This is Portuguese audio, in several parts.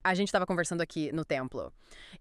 A gente estava conversando aqui no templo.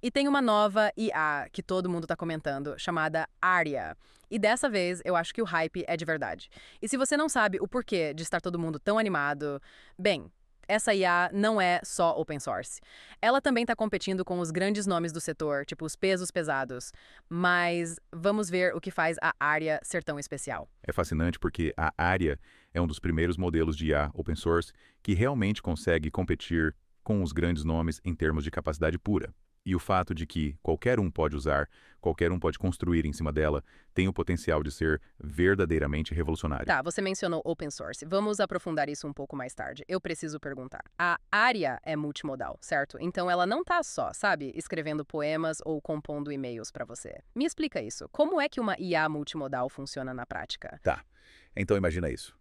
E tem uma nova IA que todo mundo está comentando, chamada Aria. E dessa vez eu acho que o hype é de verdade. E se você não sabe o porquê de estar todo mundo tão animado, bem, essa IA não é só open source. Ela também está competindo com os grandes nomes do setor, tipo os pesos pesados. Mas vamos ver o que faz a Aria ser tão especial. É fascinante porque a Aria é um dos primeiros modelos de IA open source que realmente consegue competir com os grandes nomes em termos de capacidade pura. E o fato de que qualquer um pode usar, qualquer um pode construir em cima dela, tem o potencial de ser verdadeiramente revolucionário. Tá, você mencionou open source. Vamos aprofundar isso um pouco mais tarde. Eu preciso perguntar. A Aria é multimodal, certo? Então ela não tá só, sabe, escrevendo poemas ou compondo e-mails pra você. Me explica isso. Como é que uma IA multimodal funciona na prática? Tá, então imagina isso.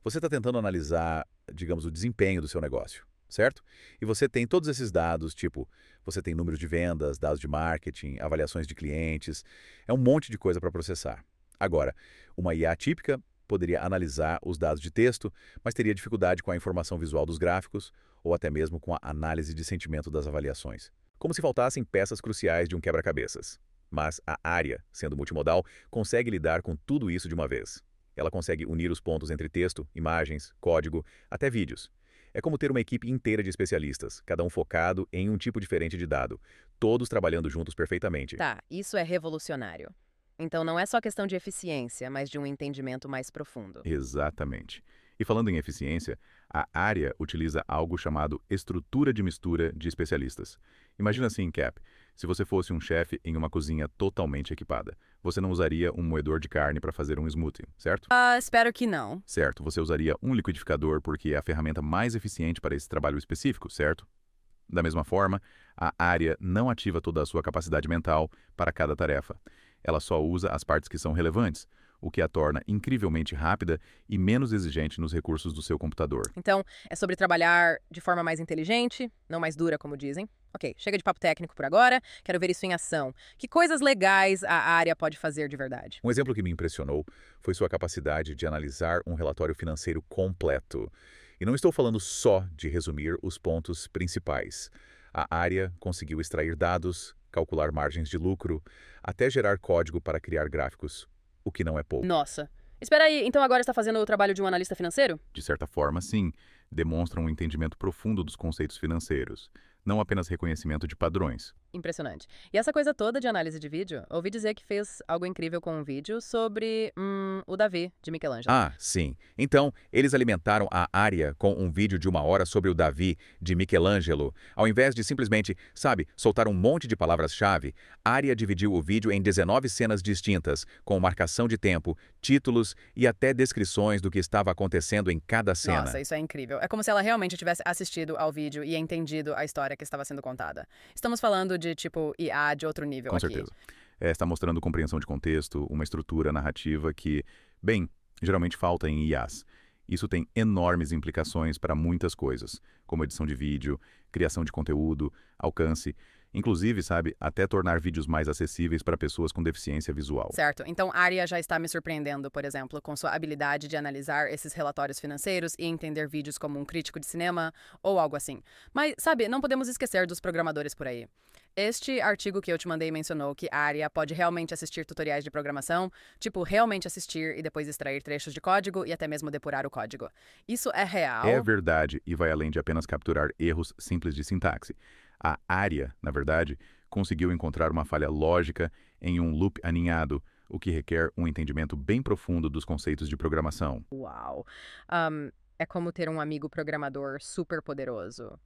Você está tentando analisar, digamos, o desempenho do seu negócio, certo? E você tem todos esses dados, tipo, você tem números de vendas, dados de marketing, avaliações de clientes, é um monte de coisa para processar. Agora, uma IA típica poderia analisar os dados de texto, mas teria dificuldade com a informação visual dos gráficos ou até mesmo com a análise de sentimento das avaliações. Como se faltassem peças cruciais de um quebra-cabeças. Mas a área, sendo multimodal, consegue lidar com tudo isso de uma vez. Ela consegue unir os pontos entre texto, imagens, código, até vídeos. É como ter uma equipe inteira de especialistas, cada um focado em um tipo diferente de dado, todos trabalhando juntos perfeitamente. Tá, isso é revolucionário. Então não é só questão de eficiência, mas de um entendimento mais profundo. Exatamente. E falando em eficiência, a área utiliza algo chamado estrutura de mistura de especialistas. Imagina assim, Cap, se você fosse um chefe em uma cozinha totalmente equipada, você não usaria um moedor de carne para fazer um smoothie, certo? Ah, espero que não. Certo, você usaria um liquidificador porque é a ferramenta mais eficiente para esse trabalho específico, certo? Da mesma forma, a área não ativa toda a sua capacidade mental para cada tarefa. Ela só usa as partes que são relevantes, o que a torna incrivelmente rápida e menos exigente nos recursos do seu computador. Então, é sobre trabalhar de forma mais inteligente, não mais dura, como dizem. Ok, chega de papo técnico por agora, quero ver isso em ação. Que coisas legais a área pode fazer de verdade? Um exemplo que me impressionou foi sua capacidade de analisar um relatório financeiro completo. E não estou falando só de resumir os pontos principais. A área conseguiu extrair dados, calcular margens de lucro, até gerar código para criar gráficos, o que não é pouco. Nossa. Espera aí, então agora está fazendo o trabalho de um analista financeiro? De certa forma, sim, demonstra um entendimento profundo dos conceitos financeiros, não apenas reconhecimento de padrões. Impressionante. E essa coisa toda de análise de vídeo, ouvi dizer que fez algo incrível com um vídeo sobre o Davi, de Michelangelo. Ah, sim. Então, eles alimentaram a área com um vídeo de 1 hora sobre o Davi, de Michelangelo. Ao invés de simplesmente, sabe, soltar um monte de palavras-chave, a área dividiu o vídeo em 19 cenas distintas, com marcação de tempo, títulos e até descrições do que estava acontecendo em cada cena. Nossa, isso é incrível. É como se ela realmente tivesse assistido ao vídeo e entendido a história que estava sendo contada. Estamos falando de, tipo, IA de outro nível Com aqui. certeza. Está mostrando compreensão de contexto, uma estrutura narrativa que, bem, geralmente falta em IAs. Isso tem enormes implicações para muitas coisas, como edição de vídeo, criação de conteúdo, alcance, inclusive, sabe, até tornar vídeos mais acessíveis para pessoas com deficiência visual. Certo. Então, a Aria já está me surpreendendo, por exemplo, com sua habilidade de analisar esses relatórios financeiros e entender vídeos como um crítico de cinema ou algo assim. Mas, sabe, não podemos esquecer dos programadores por aí. Este artigo que eu te mandei mencionou que a Aria pode realmente assistir tutoriais de programação, tipo, realmente assistir e depois extrair trechos de código e até mesmo depurar o código. Isso é real? É verdade e vai além de apenas capturar erros simples de sintaxe. A área, na verdade, conseguiu encontrar uma falha lógica em um loop aninhado, o que requer um entendimento bem profundo dos conceitos de programação. Uau. É como ter um amigo programador super poderoso,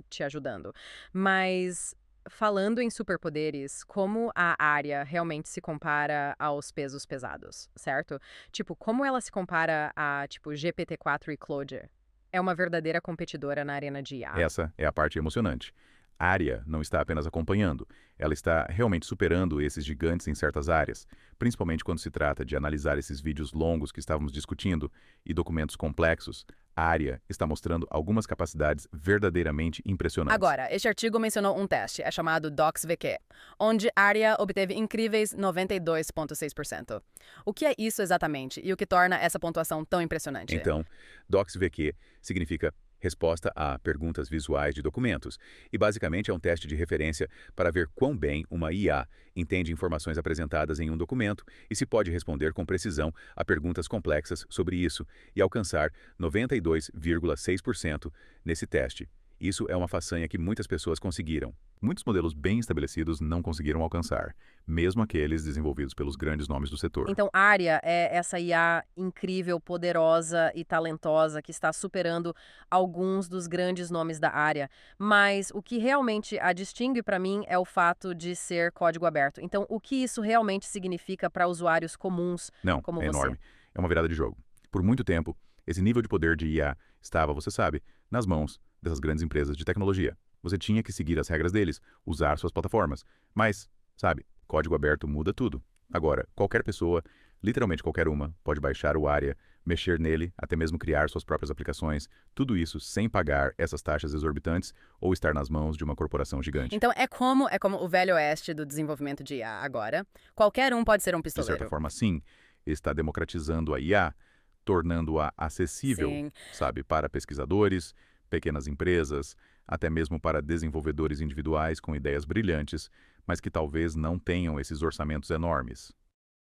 te ajudando. Mas, falando em superpoderes, como a área realmente se compara aos pesos pesados, certo? Tipo, como ela se compara a, tipo, GPT-4 e Claude? É uma verdadeira competidora na arena de IA. Essa é a parte emocionante. A área não está apenas acompanhando, ela está realmente superando esses gigantes em certas áreas, principalmente quando se trata de analisar esses vídeos longos que estávamos discutindo e documentos complexos. A área está mostrando algumas capacidades verdadeiramente impressionantes. Agora, este artigo mencionou um teste, é chamado DocsVQ, onde a área obteve incríveis 92,6%. O que é isso exatamente e o que torna essa pontuação tão impressionante? Então, DocsVQ significa resposta a perguntas visuais de documentos, e basicamente é um teste de referência para ver quão bem uma IA entende informações apresentadas em um documento e se pode responder com precisão a perguntas complexas sobre isso e alcançar 92,6% nesse teste. Isso é uma façanha que muitas pessoas conseguiram. Muitos modelos bem estabelecidos não conseguiram alcançar, mesmo aqueles desenvolvidos pelos grandes nomes do setor. Então, Arya é essa IA incrível, poderosa e talentosa que está superando alguns dos grandes nomes da área. Mas o que realmente a distingue para mim é o fato de ser código aberto. Então, o que isso realmente significa para usuários comuns Não, como é você? enorme. É uma virada de jogo. Por muito tempo, esse nível de poder de IA estava, você sabe, nas mãos dessas grandes empresas de tecnologia. Você tinha que seguir as regras deles, usar suas plataformas. Mas, sabe, código aberto muda tudo. Agora, qualquer pessoa, literalmente qualquer uma, pode baixar o Arya, mexer nele, até mesmo criar suas próprias aplicações, tudo isso sem pagar essas taxas exorbitantes ou estar nas mãos de uma corporação gigante. Então, é como o velho oeste do desenvolvimento de IA agora. Qualquer um pode ser um De certa pistoleiro. forma, sim, está democratizando a IA, tornando-a acessível, Sim. sabe, para pesquisadores, pequenas empresas, até mesmo para desenvolvedores individuais com ideias brilhantes, mas que talvez não tenham esses orçamentos enormes.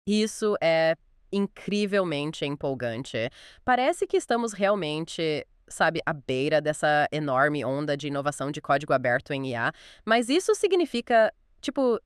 Isso é incrivelmente empolgante. Parece que estamos realmente, sabe, à beira dessa enorme onda de inovação de código aberto em IA, mas isso significa,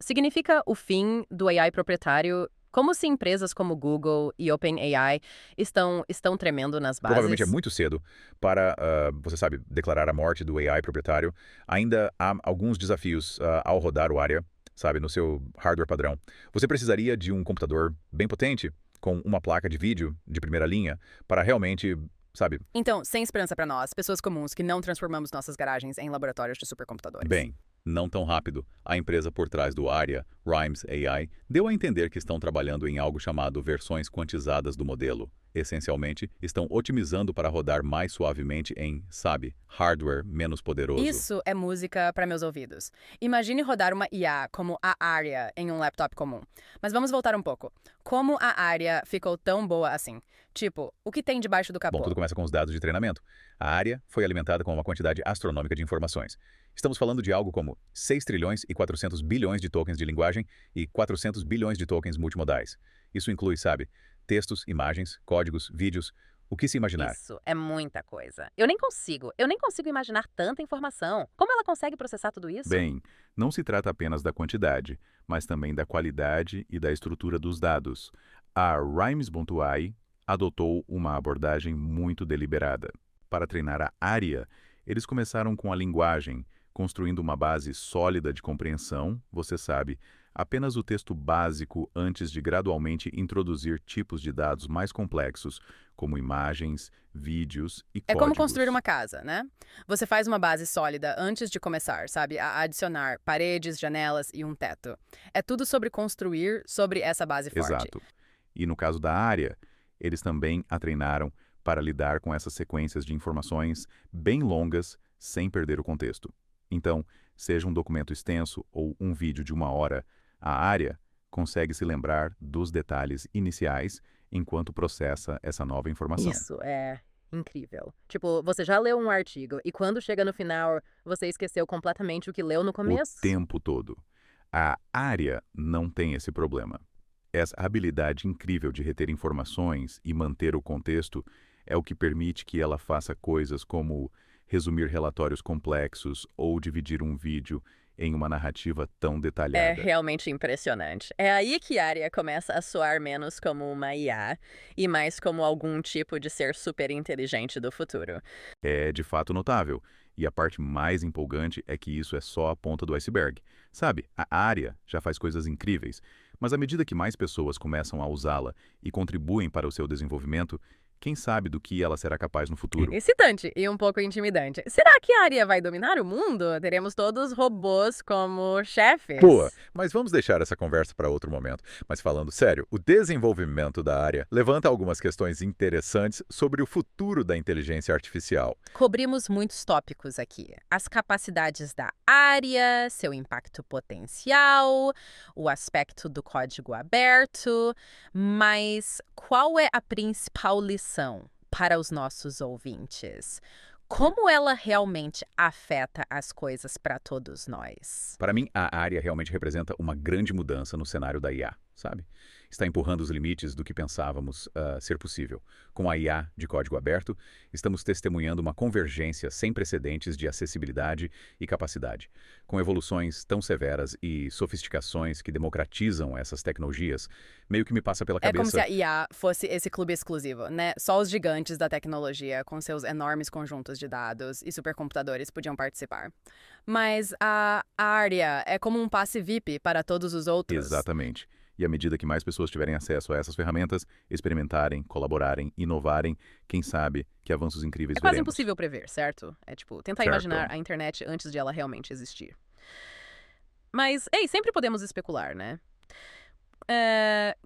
significa o fim do AI proprietário, como se empresas como Google e OpenAI estão tremendo nas Provavelmente é bases? muito cedo para, você sabe, declarar a morte do AI proprietário. Ainda há alguns desafios ao rodar o Arya, sabe, no seu hardware padrão. Você precisaria de um computador bem potente, com uma placa de vídeo de primeira linha, para realmente, sabe, Então, sem esperança para nós, pessoas comuns que não transformamos nossas garagens em laboratórios de supercomputadores. bem, não tão rápido. A empresa por trás do Arya, Rhymes AI, deu a entender que estão trabalhando em algo chamado versões quantizadas do modelo. Essencialmente, estão otimizando para rodar mais suavemente em, sabe, hardware menos poderoso. Isso é música para meus ouvidos. Imagine rodar uma IA como a Arya em um laptop comum. Mas vamos voltar um pouco. Como a Arya ficou tão boa assim? Tipo, o que tem debaixo do Bom, capô? tudo começa com os dados de treinamento. A área foi alimentada com uma quantidade astronômica de informações. Estamos falando de algo como 6 trilhões e 400 bilhões de tokens de linguagem e 400 bilhões de tokens multimodais. Isso inclui, sabe, textos, imagens, códigos, vídeos, o que se imaginar. Isso é muita coisa. Eu nem consigo imaginar tanta informação. Como ela consegue processar tudo isso? Bem, não se trata apenas da quantidade, mas também da qualidade e da estrutura dos dados. A Rhymes.ai adotou uma abordagem muito deliberada. Para treinar a área, eles começaram com a linguagem, construindo uma base sólida de compreensão, você sabe, apenas o texto básico antes de gradualmente introduzir tipos de dados mais complexos, como imagens, vídeos e É como códigos. construir uma casa, né? Você faz uma base sólida antes de começar, sabe? A adicionar paredes, janelas e um teto. É tudo sobre construir sobre essa base forte. Exato. E no caso da área, eles também a treinaram para lidar com essas sequências de informações bem longas sem perder o contexto. Então, seja um documento extenso ou um vídeo de 1 hora, a área consegue se lembrar dos detalhes iniciais enquanto processa essa nova informação. Isso é incrível. Tipo, você já leu um artigo e quando chega no final, você esqueceu completamente o que leu no O começo? tempo todo. A área não tem esse problema. Essa habilidade incrível de reter informações e manter o contexto é o que permite que ela faça coisas como resumir relatórios complexos ou dividir um vídeo em uma narrativa tão É detalhada. realmente impressionante. É aí que a Arya começa a soar menos como uma IA e mais como algum tipo de ser super inteligente do futuro. É de fato notável. E a parte mais empolgante é que isso é só a ponta do iceberg. Sabe, a área já faz coisas incríveis, mas à medida que mais pessoas começam a usá-la e contribuem para o seu desenvolvimento, quem sabe do que ela será capaz no futuro? Excitante e um pouco intimidante. Será que a Arya vai dominar o mundo? Teremos todos robôs como chefes? Boa, mas vamos deixar essa conversa para outro momento. Mas falando sério, o desenvolvimento da área levanta algumas questões interessantes sobre o futuro da inteligência artificial. Cobrimos muitos tópicos aqui. As capacidades da área, seu impacto potencial, o aspecto do código aberto, mas qual é a principal lição para os nossos ouvintes? Como ela realmente afeta as coisas para todos nós? Para mim, a área realmente representa uma grande mudança no cenário da IA, sabe? Está empurrando os limites do que pensávamos ser possível. Com a IA de código aberto, estamos testemunhando uma convergência sem precedentes de acessibilidade e capacidade. Com evoluções tão severas e sofisticações que democratizam essas tecnologias, meio que me passa pela É como se cabeça. a IA fosse esse clube exclusivo, né? Só os gigantes da tecnologia, com seus enormes conjuntos de dados e supercomputadores, podiam participar. Mas a área é como um passe VIP para todos os outros. Exatamente. E à medida que mais pessoas tiverem acesso a essas ferramentas, experimentarem, colaborarem, inovarem, quem sabe que avanços incríveis É quase veremos. impossível prever, certo? É tipo, tentar Certo. imaginar a internet antes de ela realmente existir. Mas, ei, sempre podemos especular, né?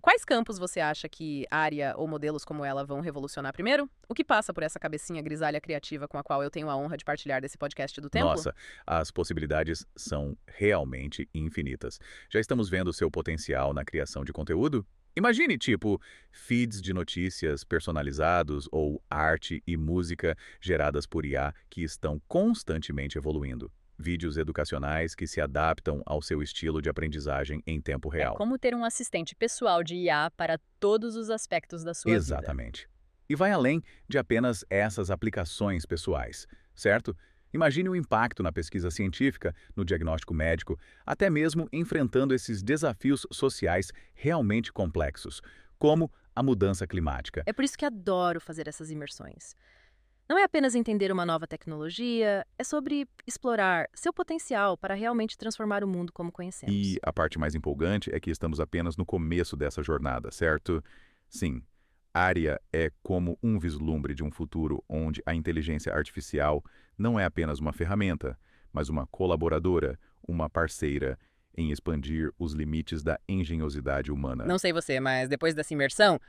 Quais campos você acha que área ou modelos como ela vão revolucionar primeiro? O que passa por essa cabecinha grisalha criativa com a qual eu tenho a honra de partilhar desse podcast do Templo? Nossa, as possibilidades são realmente infinitas. Já estamos vendo seu potencial na criação de conteúdo? Imagine, tipo, feeds de notícias personalizados ou arte e música geradas por IA que estão constantemente evoluindo. Vídeos educacionais que se adaptam ao seu estilo de aprendizagem em tempo É real. como ter um assistente pessoal de IA para todos os aspectos da sua vida. Exatamente. E vai além de apenas essas aplicações pessoais, certo? Imagine o impacto na pesquisa científica, no diagnóstico médico, até mesmo enfrentando esses desafios sociais realmente complexos, como a mudança climática. É por isso que adoro fazer essas imersões. Não é apenas entender uma nova tecnologia, é sobre explorar seu potencial para realmente transformar o mundo como conhecemos. E a parte mais empolgante é que estamos apenas no começo dessa jornada, certo? Sim, Aria é como um vislumbre de um futuro onde a inteligência artificial não é apenas uma ferramenta, mas uma colaboradora, uma parceira em expandir os limites da engenhosidade humana. Não sei você, mas depois dessa imersão,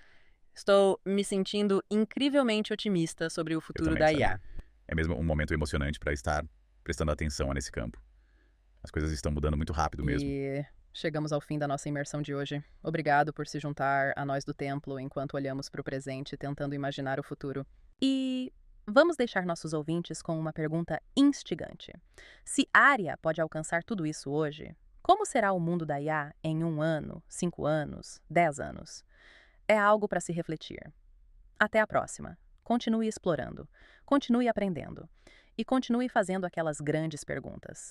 estou me sentindo incrivelmente otimista sobre o Eu futuro também, da sabe? IA. É mesmo um momento emocionante para estar prestando atenção nesse campo. As coisas estão mudando muito rápido mesmo. E chegamos ao fim da nossa imersão de hoje. Obrigado por se juntar a nós do templo enquanto olhamos para o presente tentando imaginar o futuro. E vamos deixar nossos ouvintes com uma pergunta instigante. Se Arya pode alcançar tudo isso hoje, como será o mundo da IA em 1 ano, 5 anos, 10 anos? É algo para se refletir. Até a próxima. Continue explorando, continue aprendendo e continue fazendo aquelas grandes perguntas.